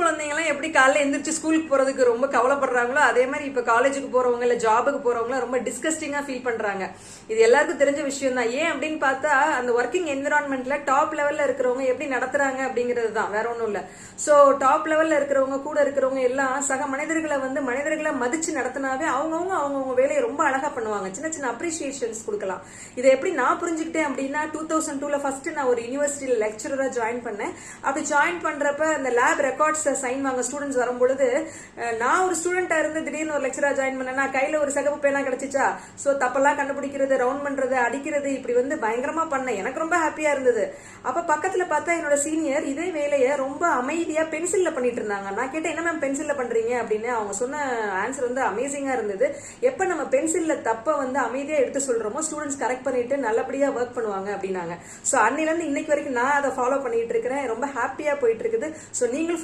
குழந்தைங்கலாம் எப்படி காலைல எந்திரிச்சு ஸ்கூலுக்கு போறதுக்கு ரொம்ப கவலைப்படுறாங்களோ அதே மாதிரி இப்ப காலேஜுக்கு போறவங்க இல்ல ஜாபுக்கு போறவங்க ரொம்ப டிஸ்கஸ்டிங்கா ஃபீல் பண்றாங்க. இது எல்லாருக்கும் தெரிஞ்ச விஷயம் தான். ஏன் அப்படின்னு பார்த்தா அந்த ஒர்க்கிங் என்விரான்மெண்ட்ல டாப் லெவல்ல இருக்கிறவங்க எப்படி நடத்துறாங்க அப்படிங்கிறது தான், வேற ஒன்றும் இல்ல. சோ டாப் லெவல்ல இருக்கிறவங்க கூட இருக்கிறவங்க எல்லாம் சக மனிதர்களை மனிதர்களை மதிச்சு நடத்தினாவே அவங்கவுங்க வேலையை ரொம்ப அழகா பண்ணுவாங்க. சின்ன சின்ன அப்ரிசியேஷன்ஸ் கொடுக்கலாம். இதை எப்படி நான் புரிஞ்சுக்கிட்டேன் அப்படின்னா 2002ல ஃபர்ஸ்ட் நான் ஒரு யூனிவர்சிட்டியில லெக்சரரா ஜாயின் பண்ணேன். அப்படி ஜாயின் பண்றப்ப அந்த லேப் ரெக்கார்ட்ஸ் சைன் வாங்க ஸ்டூடெண்ட்ஸ் வரும்பொழுது நான் ஒரு ஸ்டூடெண்டா இருந்து திடீர்னு ஒரு லெக்சரா ஜாயின் பண்ணேன்னா கையில ஒரு சிகப்பு பேனா கிடைச்சிச்சா, சோ தப்பெல்லாம் கண்டுபிடிக்கிறது, ரவுண்ட் பண்றது, அடிக்கிறது, இப்படி பயங்கரமா பண்ணேன். எனக்கு ரொம்ப ஹாப்பியா இருந்தது. அப்ப பக்கத்துல பார்த்தா என்னோட சீனியர் இதே வேலையை ரொம்ப அமைதியா பென்சில்ல பண்ணிட்டு இருந்தாங்க. நான் கேட்டேன், என்ன மேம் பென்சில்ல பண்றீங்க அப்படின்னு. அவங்க சொன்ன ஆன்சர் அமேசிங்கா இருந்தது. எப்ப நம்ம பென்சில்ல தப்ப அமைதியா எடுத்து சொல்றோமோ ஸ்டூடெண்ட்ஸ் கரெக்ட் பண்ணிட்டு நல்லபடியா ஒர்க் பண்ணுவாங்க அப்படின்னாங்க. சோ அன்னில இருந்து இன்னைக்கு வரைக்கும் நான் அதை ஃபாலோ பண்ணிட்டு இருக்கிறேன். ரொம்ப ஹாப்பியா போயிட்டு இருக்குது. சோ நீங்களும்